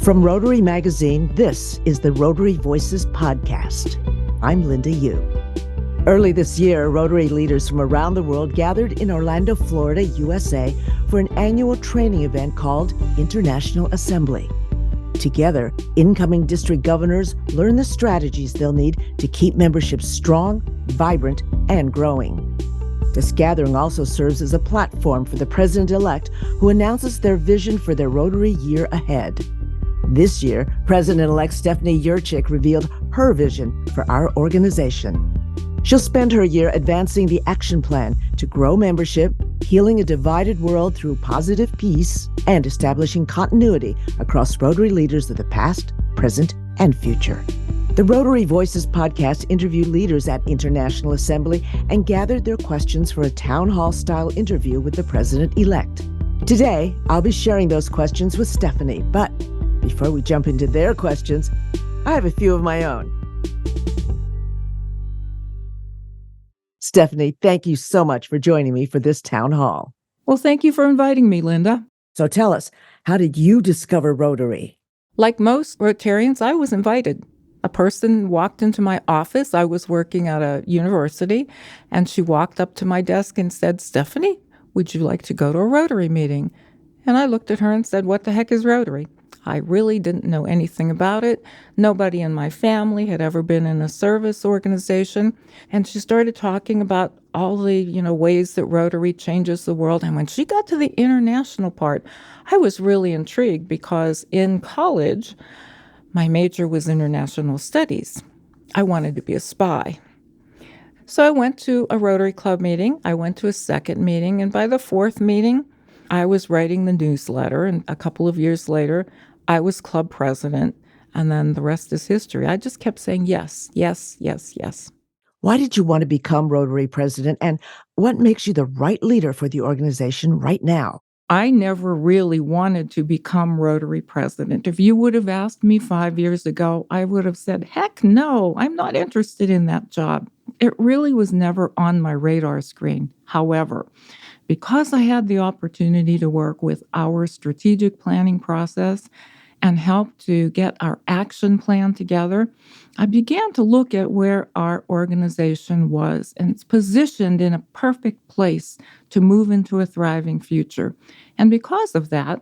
From Rotary Magazine, this is the Rotary Voices podcast. I'm Linda Yu. Early this year, Rotary leaders from around the world gathered in Orlando, Florida, USA, for an annual training event called International Assembly. Together, incoming district governors learn the strategies they'll need to keep membership strong, vibrant, and growing. This gathering also serves as a platform for the president-elect who announces their vision for their Rotary year ahead. This year, President-elect Stephanie Urchick revealed her vision for our organization. She'll spend her year advancing the action plan to grow membership, healing a divided world through positive peace, and establishing continuity across Rotary leaders of the past, present, and future. The Rotary Voices podcast interviewed leaders at International Assembly and gathered their questions for a town hall-style interview with the president-elect. Today, I'll be sharing those questions with Stephanie, but before we jump into their questions, I have a few of my own. Stephanie, thank you so much for joining me for this town hall. Well, thank you for inviting me, Linda. So tell us, how did you discover Rotary? Like most Rotarians, I was invited. A person walked into my office. I was working at a university, and she walked up to my desk and said, "Stephanie, would you like to go to a Rotary meeting?" And I looked at her and said, "What the heck is Rotary?" I really didn't know anything about it. Nobody in my family had ever been in a service organization. And she started talking about all the, ways that Rotary changes the world. And when she got to the international part, I was really intrigued because in college, my major was international studies. I wanted to be a spy. So I went to a Rotary Club meeting. I went to a second meeting. And by the fourth meeting, I was writing the newsletter. And a couple of years later, I was club president, and then the rest is history. I just kept saying yes, yes, yes, yes. Why did you want to become Rotary president, and what makes you the right leader for the organization right now? I never really wanted to become Rotary president. If you would have asked me 5 years ago, I would have said, heck no, I'm not interested in that job. It really was never on my radar screen. However, because I had the opportunity to work with our strategic planning process and help to get our action plan together, I began to look at where our organization was, and it's positioned in a perfect place to move into a thriving future. And because of that,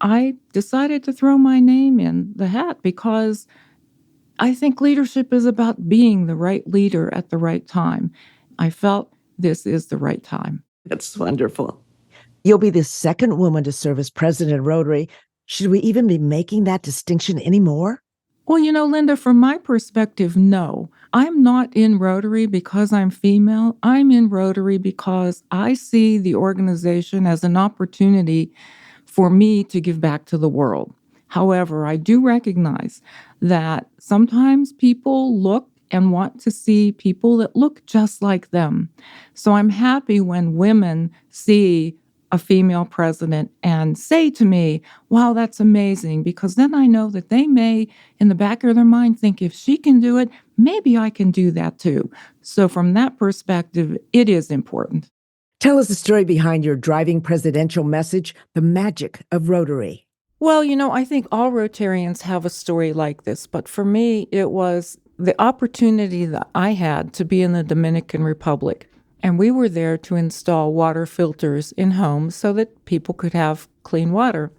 I decided to throw my name in the hat because I think leadership is about being the right leader at the right time. I felt this is the right time. That's wonderful. You'll be the second woman to serve as president of Rotary. Should we even be making that distinction anymore? Well, Linda, from my perspective, no. I'm not in Rotary because I'm female. I'm in Rotary because I see the organization as an opportunity for me to give back to the world. However, I do recognize that sometimes people look and want to see people that look just like them. So I'm happy when women see a female president and say to me, wow, that's amazing, because then I know that they may, in the back of their mind, think if she can do it, maybe I can do that too. So from that perspective, it is important. Tell us the story behind your driving presidential message, The Magic of Rotary. Well, I think all Rotarians have a story like this, but for me, it was the opportunity that I had to be in the Dominican Republic. And we were there to install water filters in homes so that people could have clean water.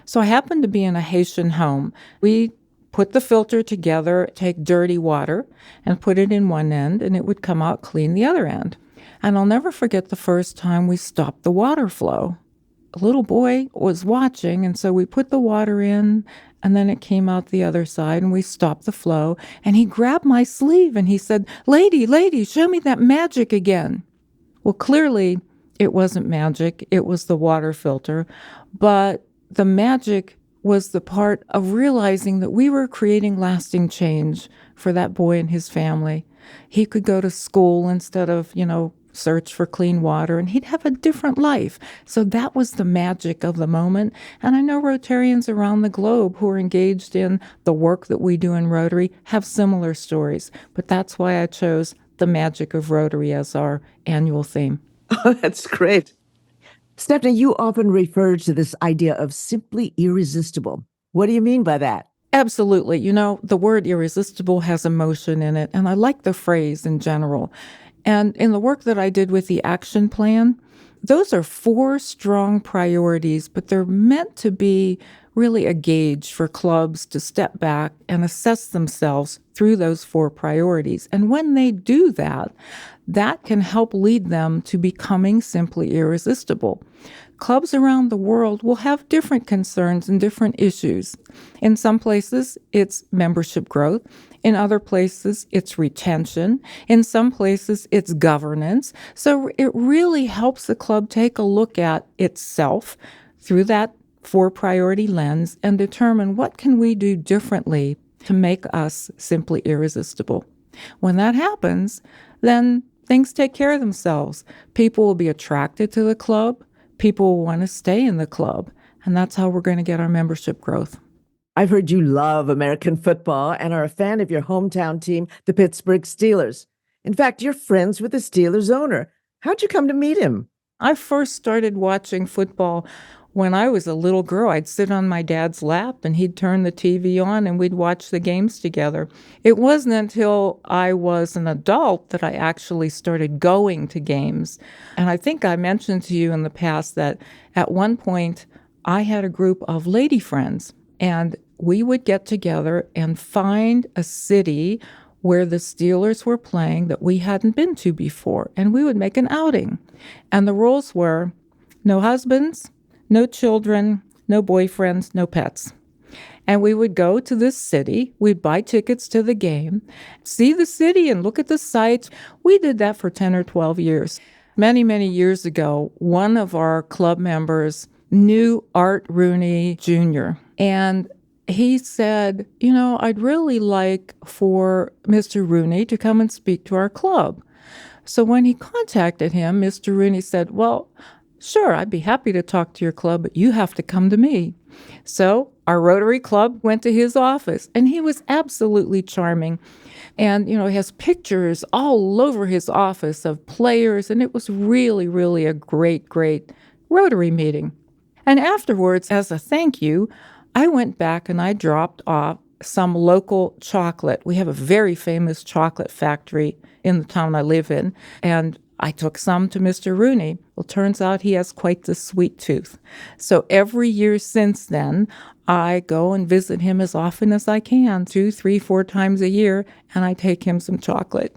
So I happened to be in a Haitian home. We put the filter together, take dirty water, and put it in one end, and it would come out clean the other end. And I'll never forget the first time we stopped the water flow. A little boy was watching, and so we put the water in, and then it came out the other side, and we stopped the flow. And he grabbed my sleeve, and he said, lady, show me that magic again. Well, clearly, it wasn't magic. It was the water filter. But the magic was the part of realizing that we were creating lasting change for that boy and his family. He could go to school instead of, search for clean water, and he'd have a different life. So that was the magic of the moment. And I know Rotarians around the globe who are engaged in the work that we do in Rotary have similar stories. But that's why I chose the magic of Rotary as our annual theme. Oh, that's great. Stephanie, you often refer to this idea of simply irresistible. What do you mean by that? Absolutely. The word irresistible has emotion in it, and I like the phrase in general. And in the work that I did with the action plan, those are 4 strong priorities, but they're meant to be really a gauge for clubs to step back and assess themselves through those 4 priorities. And when they do that, that can help lead them to becoming simply irresistible. Clubs around the world will have different concerns and different issues. In some places, it's membership growth. In other places, it's retention. In some places, it's governance. So it really helps the club take a look at itself through that 4 priority lens and determine what can we do differently to make us simply irresistible. When that happens, then things take care of themselves. People will be attracted to the club. People will want to stay in the club. And that's how we're going to get our membership growth. I've heard you love American football and are a fan of your hometown team, the Pittsburgh Steelers. In fact, you're friends with the Steelers owner. How'd you come to meet him? I first started watching football when I was a little girl. I'd sit on my dad's lap and he'd turn the TV on and we'd watch the games together. It wasn't until I was an adult that I actually started going to games. And I think I mentioned to you in the past that at one point I had a group of lady friends, and we would get together and find a city where the Steelers were playing that we hadn't been to before, and we would make an outing. And the rules were no husbands, no children, no boyfriends, no pets. And we would go to this city, we'd buy tickets to the game, see the city and look at the sights. We did that for 10 or 12 years. Many, many years ago, one of our club members knew Art Rooney Jr., and he said, I'd really like for Mr. Rooney to come and speak to our club. So when he contacted him, Mr. Rooney said, well, sure, I'd be happy to talk to your club, but you have to come to me. So our Rotary Club went to his office, and he was absolutely charming. And, he has pictures all over his office of players, and it was really, really a great, great Rotary meeting. And afterwards, as a thank you, I went back and I dropped off some local chocolate. We have a very famous chocolate factory in the town I live in, and I took some to Mr. Rooney. Well, turns out he has quite the sweet tooth. So every year since then, I go and visit him as often as I can, 2, 3, 4 times a year, and I take him some chocolate.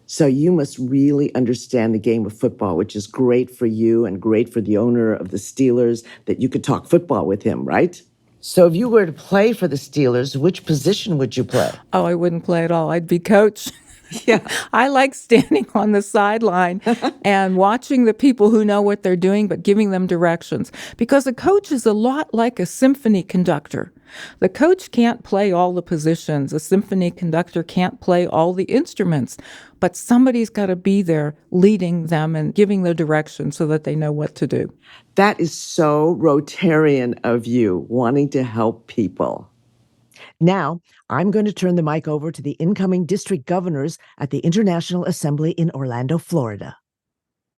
So you must really understand the game of football, which is great for you and great for the owner of the Steelers, that you could talk football with him, right? So if you were to play for the Steelers, which position would you play? Oh, I wouldn't play at all. I'd be coach. Yeah, I like standing on the sideline and watching the people who know what they're doing, but giving them directions. Because a coach is a lot like a symphony conductor. The coach can't play all the positions. A symphony conductor can't play all the instruments. But somebody's got to be there leading them and giving the direction so that they know what to do. That is so Rotarian of you, wanting to help people. Now, I'm going to turn the mic over to the incoming district governors at the International Assembly in Orlando, Florida.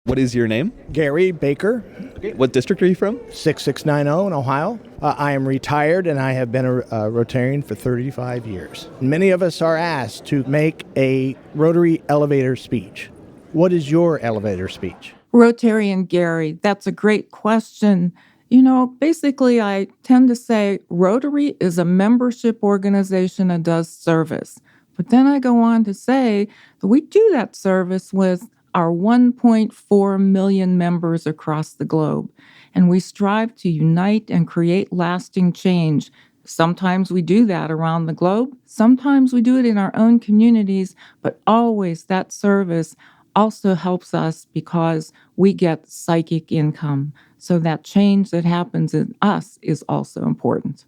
What is your name? Gary Baker. Okay. What district are you from? 6690 in Ohio. I am retired and I have been a Rotarian for 35 years. Many of us are asked to make a Rotary elevator speech. What is your elevator speech? Rotarian Gary, that's a great question. Basically, I tend to say Rotary is a membership organization that does service. But then I go on to say that we do that service with our 1.4 million members across the globe. And we strive to unite and create lasting change. Sometimes we do that around the globe. Sometimes we do it in our own communities. But always that service also helps us because we get psychic income. So that change that happens in us is also important.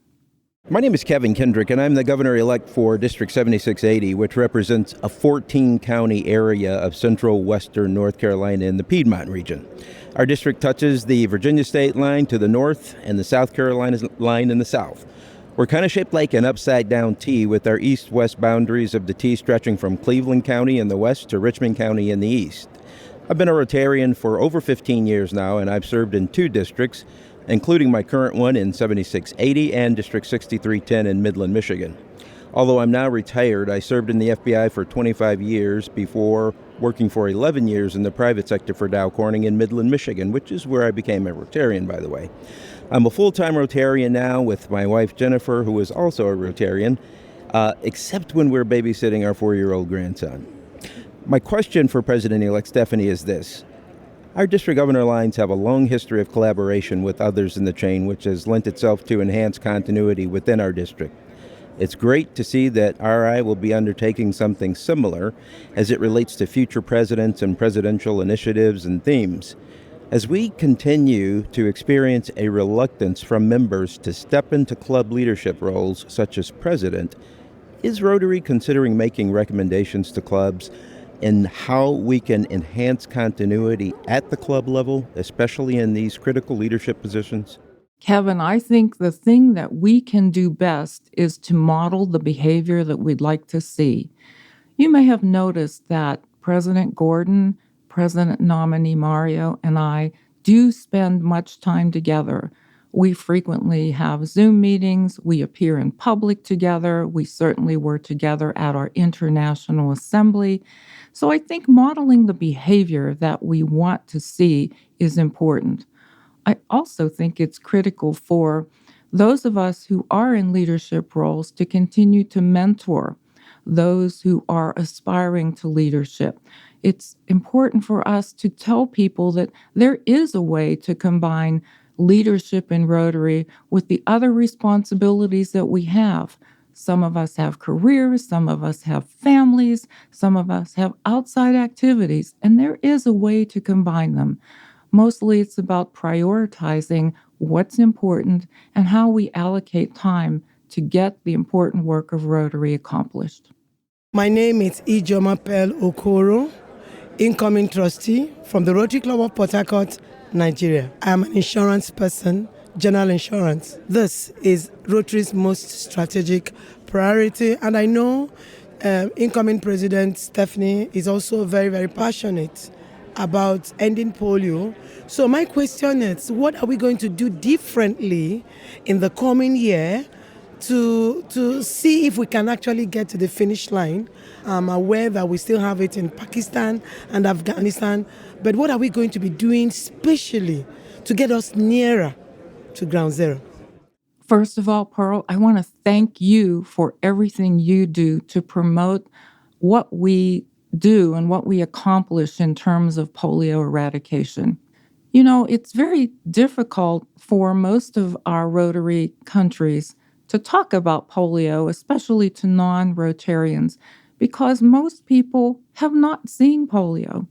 My name is Kevin Kendrick, and I'm the governor-elect for District 7680, which represents a 14-county area of central western North Carolina in the Piedmont region. Our district touches the Virginia state line to the north and the South Carolina line in the south. We're kind of shaped like an upside-down T, with our east-west boundaries of the T stretching from Cleveland County in the west to Richmond County in the east. I've been a Rotarian for over 15 years now, and I've served in 2 districts, including my current one in 7680 and District 6310 in Midland, Michigan. Although I'm now retired, I served in the FBI for 25 years before working for 11 years in the private sector for Dow Corning in Midland, Michigan, which is where I became a Rotarian, by the way. I'm a full-time Rotarian now with my wife, Jennifer, who is also a Rotarian, except when we're babysitting our 4-year-old grandson. My question for President-elect Stephanie is this. Our district governor lines have a long history of collaboration with others in the chain, which has lent itself to enhanced continuity within our district. It's great to see that RI will be undertaking something similar as it relates to future presidents and presidential initiatives and themes. As we continue to experience a reluctance from members to step into club leadership roles such as president, is Rotary considering making recommendations to clubs in how we can enhance continuity at the club level, especially in these critical leadership positions? Kevin, I think the thing that we can do best is to model the behavior that we'd like to see. You may have noticed that President Gordon, President nominee Mario, and I do spend much time together. We frequently have Zoom meetings. We appear in public together. We certainly were together at our international assembly. So I think modeling the behavior that we want to see is important. I also think it's critical for those of us who are in leadership roles to continue to mentor those who are aspiring to leadership. It's important for us to tell people that there is a way to combine leadership in Rotary with the other responsibilities that we have. Some of us have careers, some of us have families, some of us have outside activities, and there is a way to combine them. Mostly it's about prioritizing what's important and how we allocate time to get the important work of Rotary accomplished. My name is Ijoma Pel Okoro, incoming trustee from the Rotary Club of Port Harcourt, Nigeria. I am an insurance person, general insurance. This is Rotary's most strategic priority, and I know incoming President Stephanie is also very, very passionate about ending polio. So my question is, what are we going to do differently in the coming year to see if we can actually get to the finish line? I'm aware that we still have it in Pakistan and Afghanistan, but what are we going to be doing specially to get us nearer to ground zero? First of all, Pearl, I want to thank you for everything you do to promote what we do and what we accomplish in terms of polio eradication. You know, it's very difficult for most of our Rotary countries to talk about polio, especially to non-Rotarians, because most people have not seen polio.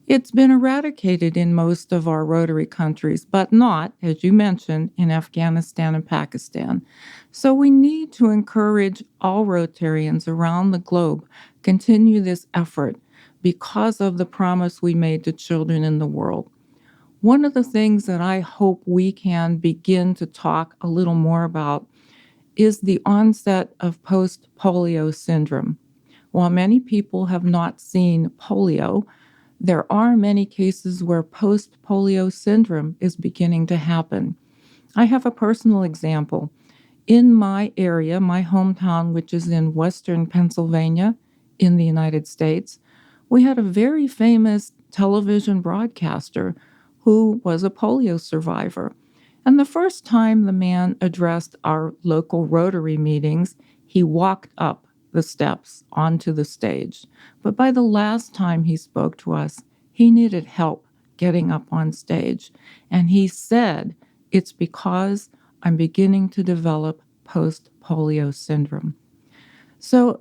It's been eradicated in most of our Rotary countries, but not, as you mentioned, in Afghanistan and Pakistan. So we need to encourage all Rotarians around the globe continue this effort because of the promise we made to children in the world. One of the things that I hope we can begin to talk a little more about is the onset of post-polio syndrome. While many people have not seen polio, there are many cases where post-polio syndrome is beginning to happen. I have a personal example. In my area, my hometown, which is in western Pennsylvania in the United States, we had a very famous television broadcaster who was a polio survivor. And the first time the man addressed our local Rotary meetings, he walked up the steps onto the stage. But by the last time he spoke to us, he needed help getting up on stage. And he said, "It's because I'm beginning to develop post-polio syndrome." So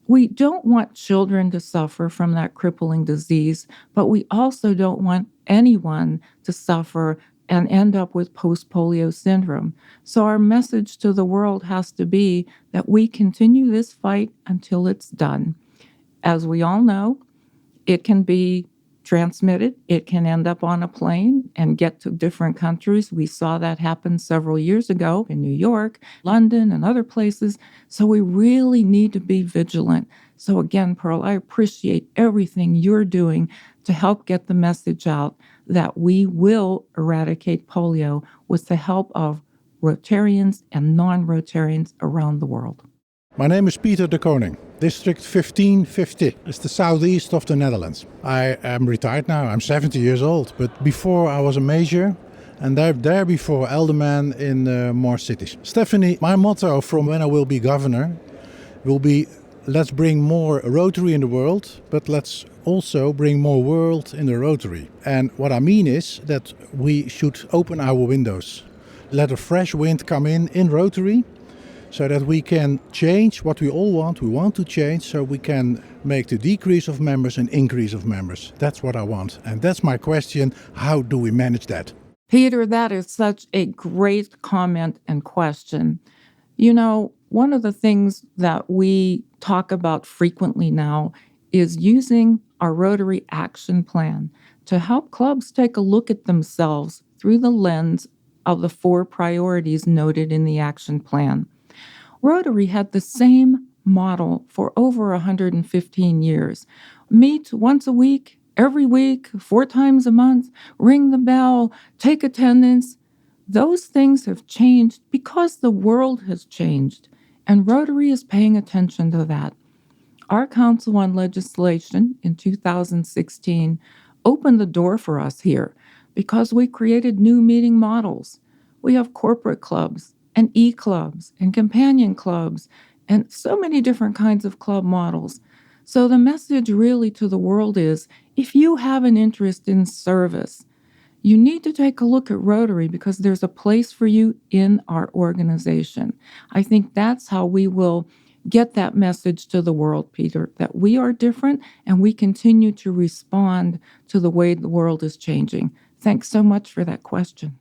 we don't want children to suffer from that crippling disease, but we also don't want anyone to suffer and end up with post-polio syndrome. So our message to the world has to be that we continue this fight until it's done. As we all know, it can be transmitted. It can end up on a plane and get to different countries. We saw that happen several years ago in New York, London, and other places. So we really need to be vigilant. So again, Pearl, I appreciate everything you're doing to help get the message out that we will eradicate polio with the help of Rotarians and non-Rotarians around the world. My name is Peter de Koning, District 1550. It's the southeast of the Netherlands. I am retired now, I'm 70 years old, but before I was a major and there before alderman in more cities. Stephanie, my motto from when I will be governor will be, let's bring more Rotary in the world, but let's also bring more world in the Rotary. And what I mean is that we should open our windows, let a fresh wind come in Rotary, so that we can change what we all want. We want to change so we can make the decrease of members an increase of members. That's what I want. And that's my question. How do we manage that? Peter, that is such a great comment and question. You know, one of the things that we talk about frequently now is using our Rotary Action Plan to help clubs take a look at themselves through the lens of the 4 priorities noted in the action plan. Rotary had the same model for over 115 years. Meet once a week, every week, 4 times a month, ring the bell, take attendance. Those things have changed because the world has changed, and Rotary is paying attention to that. Our Council on Legislation in 2016 opened the door for us here because we created new meeting models. We have corporate clubs and e-clubs and companion clubs and so many different kinds of club models. So the message really to the world is, if you have an interest in service, you need to take a look at Rotary because there's a place for you in our organization. I think that's how we will get that message to the world, Peter, that we are different and we continue to respond to the way the world is changing. Thanks so much for that question.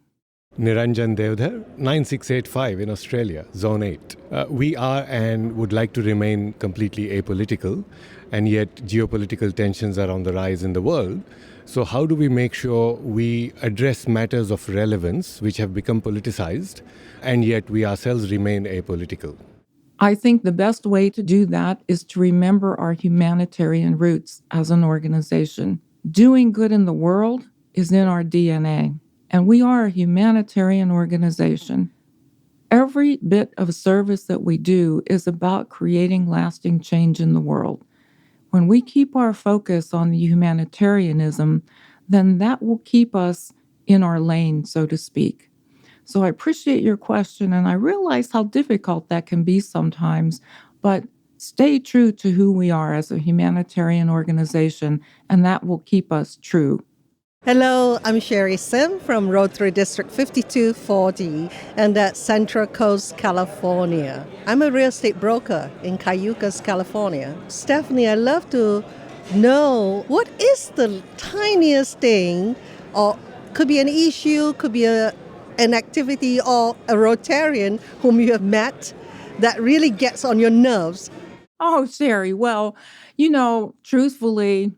Niranjan Devdhar, 9685 in Australia, Zone 8. We are and would like to remain completely apolitical, and yet geopolitical tensions are on the rise in the world. So how do we make sure we address matters of relevance which have become politicized, and yet we ourselves remain apolitical? I think the best way to do that is to remember our humanitarian roots as an organization. Doing good in the world is in our DNA. And we are a humanitarian organization. Every bit of service that we do is about creating lasting change in the world. When we keep our focus on the humanitarianism, then that will keep us in our lane, so to speak. So I appreciate your question, and I realize how difficult that can be sometimes, but stay true to who we are as a humanitarian organization, and that will keep us true. Hello, I'm Sherry Sim from Rotary District 5240 and at Central Coast, California. I'm a real estate broker in Cayucas, California. Stephanie, I'd love to know what is the tiniest thing, or could be an issue, could be an activity or a Rotarian whom you have met that really gets on your nerves. Oh, Sherry, well, truthfully,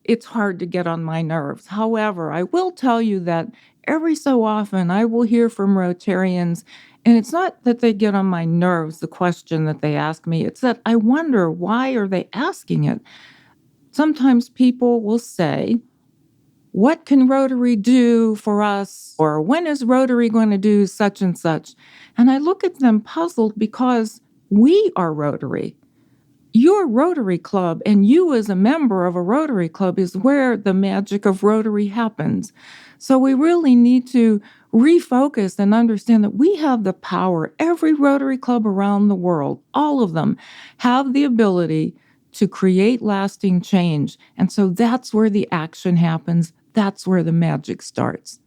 it's hard to get on my nerves. However, I will tell you that every so often I will hear from Rotarians, and it's not that they get on my nerves, the question that they ask me. It's that I wonder, why are they asking it? Sometimes people will say, what can Rotary do for us? Or when is Rotary going to do such and such? And I look at them puzzled because we are Rotary. Your Rotary Club and you as a member of a Rotary Club is where the magic of Rotary happens. So we really need to refocus and understand that we have the power. Every Rotary Club around the world, all of them, have the ability to create lasting change. And so that's where the action happens. That's where the magic starts.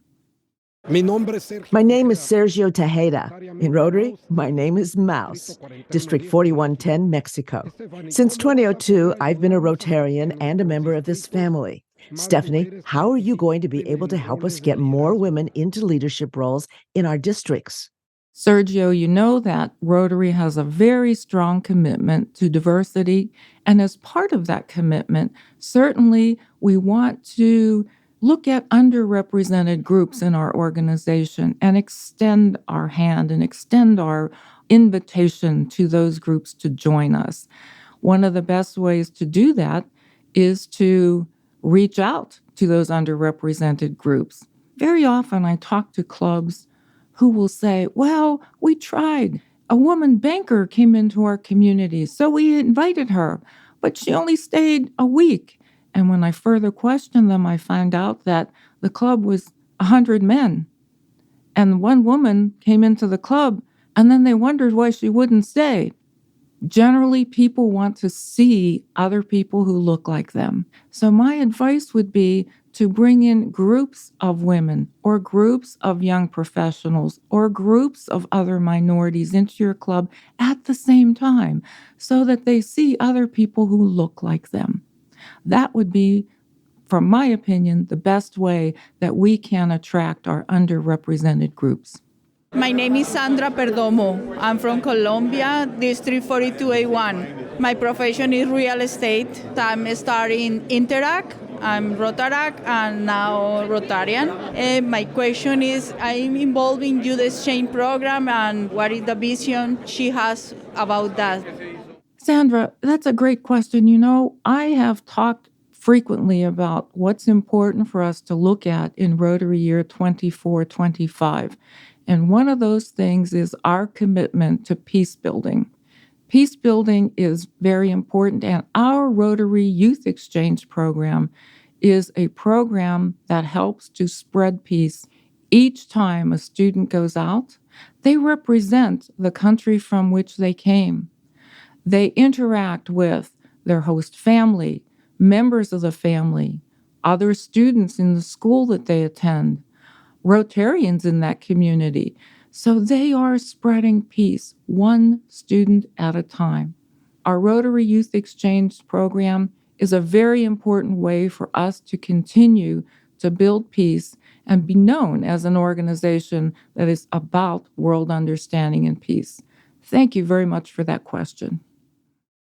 My name is Sergio Tejeda. In Rotary, my name is Mouse, District 4110, Mexico. Since 2002, I've been a Rotarian and a member of this family. Stephanie, how are you going to be able to help us get more women into leadership roles in our districts? Sergio, you know that Rotary has a very strong commitment to diversity. And as part of that commitment, certainly we want to look at underrepresented groups in our organization and extend our hand and extend our invitation to those groups to join us. One of the best ways to do that is to reach out to those underrepresented groups. Very often I talk to clubs who will say, well, we tried. A woman banker came into our community, so we invited her, but she only stayed a week. And when I further questioned them, I found out that the club was 100 men. And one woman came into the club, and then they wondered why she wouldn't stay. Generally, people want to see other people who look like them. So my advice would be to bring in groups of women or groups of young professionals or groups of other minorities into your club at the same time so that they see other people who look like them. That would be, from my opinion, the best way that we can attract our underrepresented groups. My name is Sandra Perdomo. I'm from Colombia, District 42A1. My profession is real estate. I'm starting Interact. I'm Rotaract and now Rotarian. My question is, I'm involved in Youth Exchange Program, and what is the vision she has about that? Sandra, that's a great question. You know, I have talked frequently about what's important for us to look at in Rotary Year 24-25. And one of those things is our commitment to peace building. Peace building is very important, and our Rotary Youth Exchange Program is a program that helps to spread peace. Each time a student goes out, they represent the country from which they came. They interact with their host family, members of the family, other students in the school that they attend, Rotarians in that community. So they are spreading peace, one student at a time. Our Rotary Youth Exchange Program is a very important way for us to continue to build peace and be known as an organization that is about world understanding and peace. Thank you very much for that question.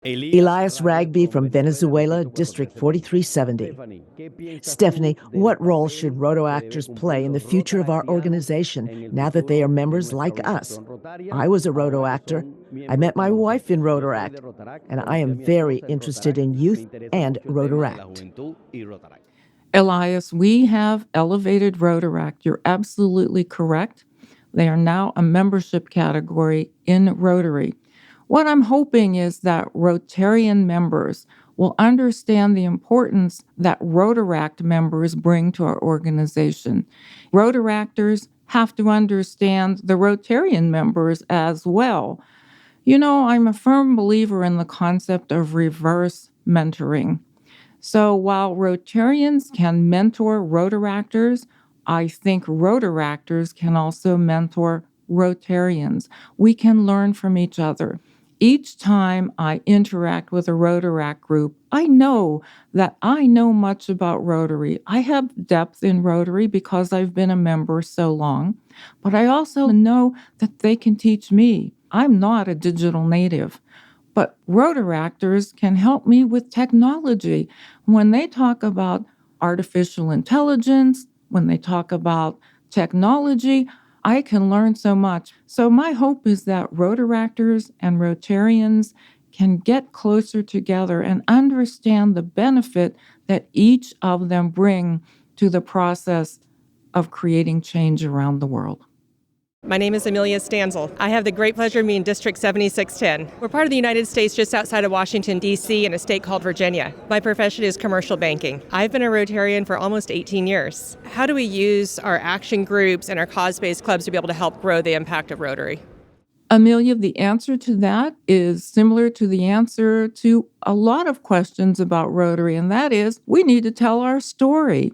Elias Ragby from Venezuela, District 4370. Stephanie, what role should Roto-actors play in the future of our organization now that they are members like us? I was a Roto-actor. I met my wife in Rotaract, and I am very interested in youth and Rotaract. Elias, we have elevated Rotaract. You're absolutely correct. They are now a membership category in Rotary. What I'm hoping is that Rotarian members will understand the importance that Rotaract members bring to our organization. Rotaractors have to understand the Rotarian members as well. You know, I'm a firm believer in the concept of reverse mentoring. So while Rotarians can mentor Rotaractors, I think Rotaractors can also mentor Rotarians. We can learn from each other. Each time I interact with a Rotaract group, I know that I know much about Rotary. I have depth in Rotary because I've been a member so long, but I also know that they can teach me. I'm not a digital native, but Rotaractors can help me with technology. When they talk about artificial intelligence, when they talk about technology, I can learn so much. So my hope is that Rotaractors and Rotarians can get closer together and understand the benefit that each of them bring to the process of creating change around the world. My name is Amelia Stanzel. I have the great pleasure of being District 7610. We're part of the United States just outside of Washington, D.C. in a state called Virginia. My profession is commercial banking. I've been a Rotarian for almost 18 years. How do we use our action groups and our cause-based clubs to be able to help grow the impact of Rotary? Amelia, the answer to that is similar to the answer to a lot of questions about Rotary, and that is we need to tell our story.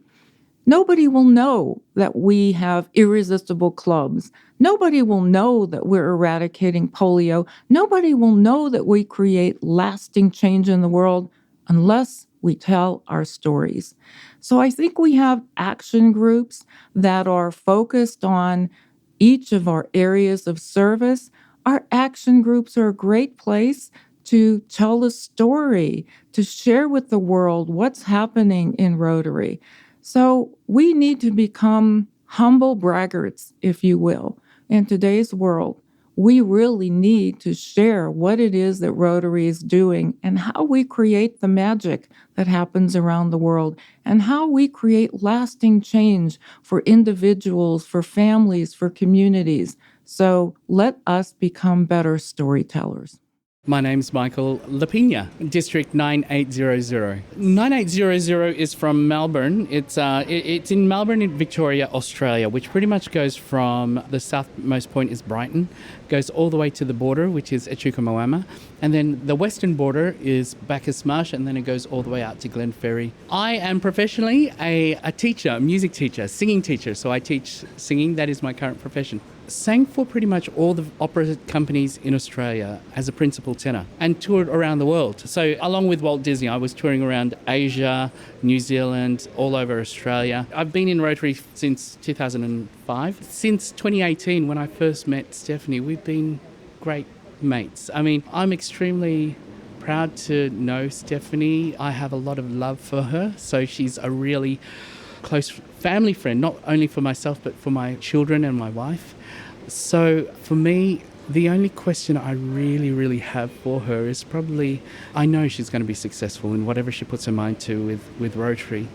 Nobody will know that we have irresistible clubs. Nobody will know that we're eradicating polio. Nobody will know that we create lasting change in the world unless we tell our stories. So I think we have action groups that are focused on each of our areas of service. Our action groups are a great place to tell a story, to share with the world what's happening in Rotary. So we need to become humble braggarts, if you will, in today's world. we really need to share what it is that Rotary is doing and how we create the magic that happens around the world and how we create lasting change for individuals, for families, for communities. So let us become better storytellers. My name's Michael Lapina, District 9800. 9800 is from Melbourne. It's in Melbourne, in Victoria, Australia, which pretty much goes from the southmost point is Brighton, goes all the way to the border, which is Echuca Moama, and then the western border is Bacchus Marsh, and then it goes all the way out to Glen Ferry. I am professionally a teacher, a music teacher, singing teacher, so I teach singing. That is my current profession. Sang for pretty much all the opera companies in Australia as a principal tenor and toured around the world. So along with Walt Disney, I was touring around Asia, New Zealand, all over Australia. I've been in Rotary since 2005. Since 2018, when I first met Stephanie, we've been great mates. I mean, I'm extremely proud to know Stephanie. I have a lot of love for her. So she's a really close family friend, not only for myself, but for my children and my wife. So for me, the only question I really have for her is probably, I know she's going to be successful in whatever she puts her mind to with Rotary.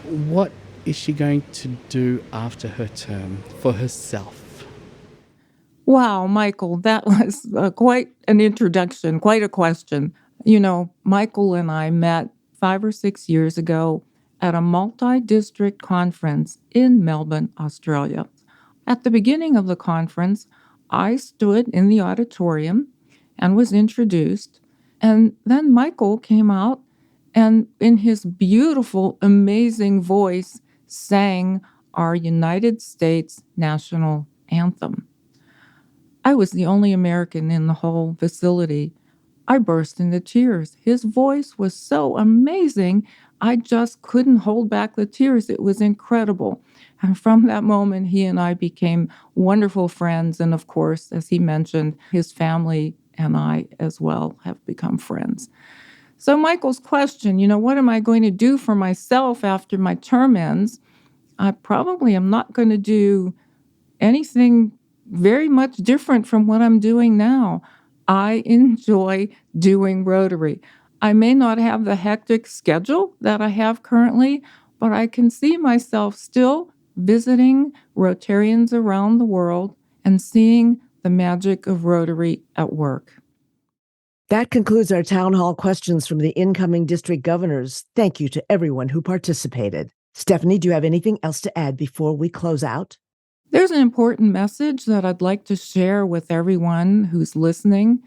What is she going to do after her term for herself? Wow, Michael, that was quite an introduction, quite a question. You know, Michael and I met 5 or 6 years ago at a multi-district conference in Melbourne, Australia. At the beginning of the conference, I stood in the auditorium and was introduced, and then Michael came out and in his beautiful, amazing voice sang our United States national anthem. I was the only American in the whole facility. I burst into tears. His voice was so amazing, I just couldn't hold back the tears. It was incredible. And from that moment, he and I became wonderful friends. And of course, as he mentioned, his family and I as well have become friends. So Michael's question, what am I going to do for myself after my term ends? I probably am not going to do anything very much different from what I'm doing now. I enjoy doing Rotary. I may not have the hectic schedule that I have currently, but I can see myself still visiting Rotarians around the world and seeing the magic of Rotary at work. That concludes our town hall questions from the incoming district governors. Thank you to everyone who participated. Stephanie, do you have anything else to add before we close out? There's an important message that I'd like to share with everyone who's listening.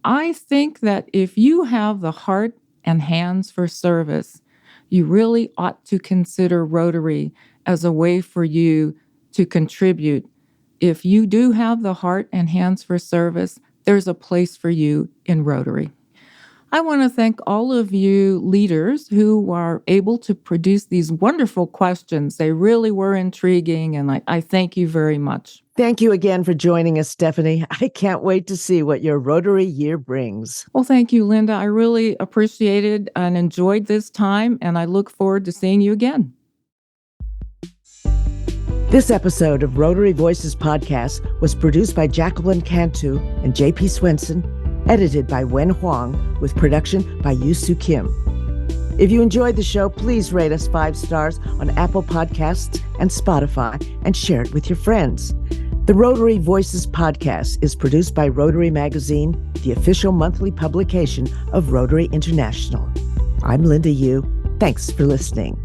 I think that if you have the heart and hands for service, you really ought to consider Rotary as a way for you to contribute. If you do have the heart and hands for service, there's a place for you in Rotary. I want to thank all of you leaders who are able to produce these wonderful questions. They really were intriguing, and I thank you very much. Thank you again for joining us, Stephanie. I can't wait to see what your Rotary year brings. Well, thank you, Linda. I really appreciated and enjoyed this time, and I look forward to seeing you again. This episode of Rotary Voices Podcast was produced by Jacqueline Cantu and J.P. Swenson, edited by Wen Huang, with production by Yusu Kim. If you enjoyed the show, please rate us 5 stars on Apple Podcasts and Spotify and share it with your friends. The Rotary Voices Podcast is produced by Rotary Magazine, the official monthly publication of Rotary International. I'm Linda Yu. Thanks for listening.